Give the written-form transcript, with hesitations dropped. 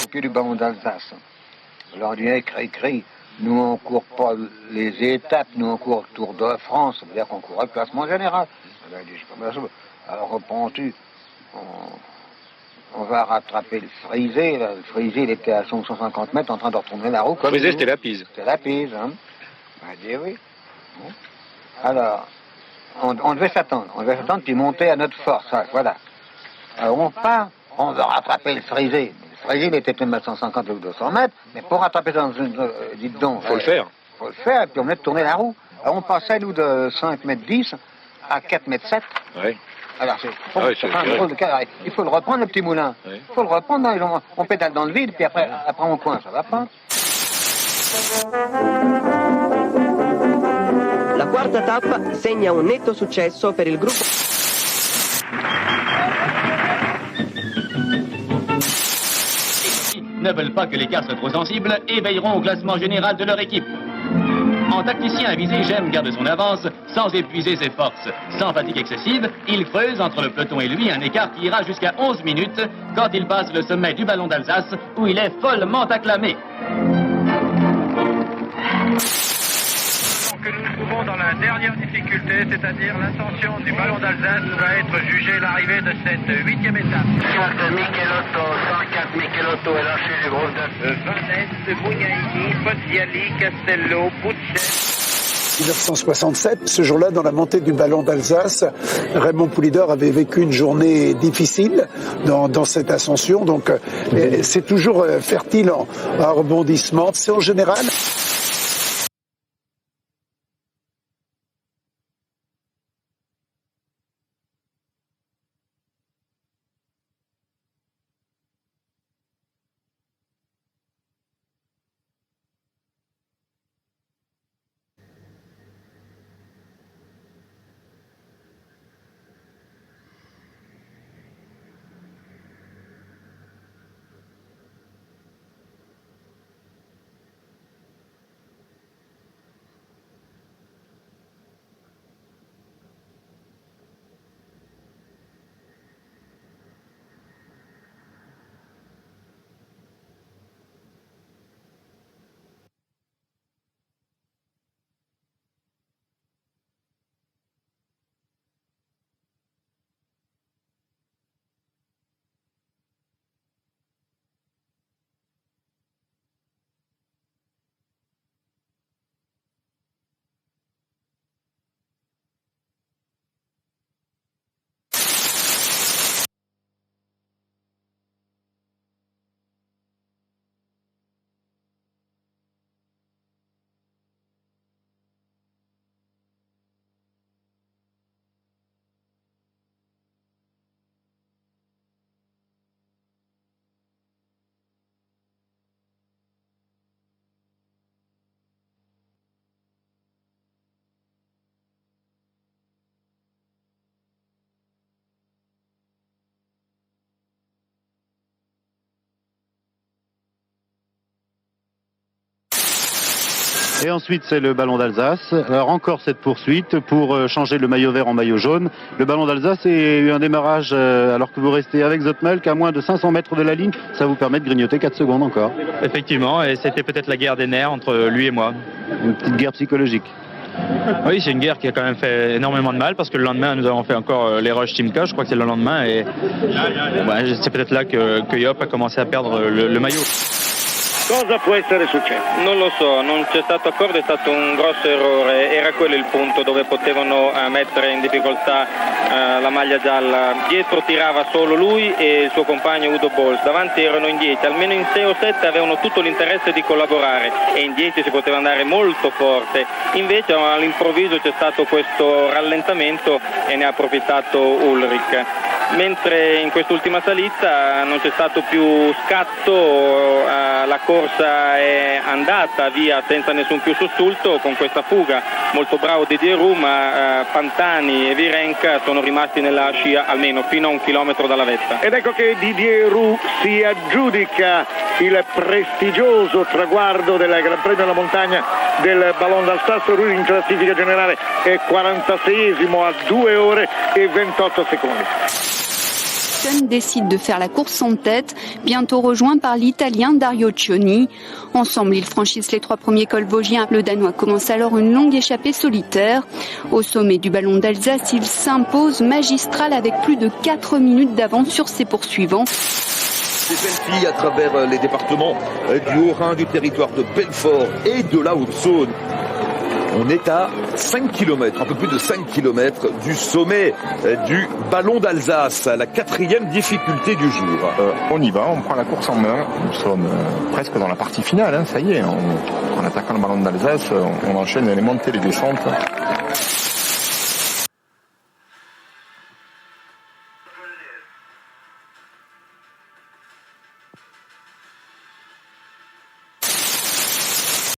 au pied du ballon d'Alsace. Je leur dis, écrit, nous on court pas les étapes, nous on court le Tour de France, ça veut dire qu'on court le classement général. Alors reprends-tu, on va rattraper le Frisé. Le Frisé, il était à 150 mètres en train de retourner la roue. Le Frisé, c'était la Pise. C'était la Pise, hein. On va dire oui. Bon. Alors, on devait s'attendre, puis monter à notre force, voilà. Alors on part, on va rattraper le Frisé. Le Frisé, il était peut-être à 150 ou 200 mètres, mais pour rattraper dans une... dites donc... Faut le faire, et puis on venait de tourner la roue. Alors on passait, nous, de 5 mètres 10 à 4 mètres 7. Oui. Alors, il faut le reprendre, le petit moulin. Il faut le reprendre, on pédale dans le vide, puis après on coince, ça va pas. La quarta tappa segna un netto successo per il gruppo. Ne veulent pas que l'écart soit trop sensible et veilleront au classement général de leur équipe. En tacticien avisé, Gem garde son avance sans épuiser ses forces. Sans fatigue excessive, il creuse entre le peloton et lui un écart qui ira jusqu'à 11 minutes quand il passe le sommet du ballon d'Alsace où il est follement acclamé. Que nous nous trouvons dans la dernière difficulté, c'est-à-dire l'ascension du ballon d'Alsace où va être jugée l'arrivée de cette 8e étape. Michelotto, 104 Michelotto est lâché du groupe de Vanesse, Bugnaini, Pozziali, Castello, Puccelli. 1967, ce jour-là, dans la montée du ballon d'Alsace, Raymond Poulidor avait vécu une journée difficile dans cette ascension. Donc, c'est toujours fertile en rebondissements. C'est en général... Et ensuite, c'est le ballon d'Alsace. Alors encore cette poursuite pour changer le maillot vert en maillot jaune. Le ballon d'Alsace a eu un démarrage alors que vous restez avec Zottmelk à moins de 500 mètres de la ligne. Ça vous permet de grignoter 4 secondes encore. Effectivement, et c'était peut-être la guerre des nerfs entre lui et moi. Une petite guerre psychologique. Oui, c'est une guerre qui a quand même fait énormément de mal parce que le lendemain, nous avons fait encore les Rush Timka, je crois que c'est le lendemain. Et c'est peut-être là que Joop a commencé à perdre le maillot. Cosa può essere successo? Non lo so, non c'è stato accordo, è stato un grosso errore, era quello il punto dove potevano mettere in difficoltà la maglia gialla. Dietro tirava solo lui e il suo compagno Udo Bols, davanti erano in 10, almeno in 6 o 7 avevano tutto l'interesse di collaborare e in 10 si poteva andare molto forte, invece all'improvviso c'è stato questo rallentamento e ne ha approfittato Ulrich. Mentre in quest'ultima salita non c'è stato più scatto, la corsa è andata via senza nessun più sussulto con questa fuga. Molto bravo Didier Roux, ma Pantani e Virenka sono rimasti nella scia almeno fino a 1 chilometro dalla vetta. Ed ecco che Didier Roux si aggiudica il prestigioso traguardo del Gran Premio della Montagna del Ballon d'Alsace. Roux in classifica generale è 46esimo a 2 ore e 28 secondi. Philipsen décide de faire la course en tête, bientôt rejoint par l'Italien Dario Cioni. Ensemble, ils franchissent les 3 premiers cols vosgiens. Le Danois commence alors une longue échappée solitaire. Au sommet du ballon d'Alsace, il s'impose magistral avec plus de 4 minutes d'avance sur ses poursuivants. Des belles filles à travers les départements du Haut-Rhin, du territoire de Belfort et de la Haute-Saône. On est à 5 km, un peu plus de 5 km du sommet du ballon d'Alsace, la 4e difficulté du jour. On y va, on prend la course en main. Nous sommes presque dans la partie finale, hein, ça y est. En attaquant le ballon d'Alsace, on enchaîne les montées et les descentes.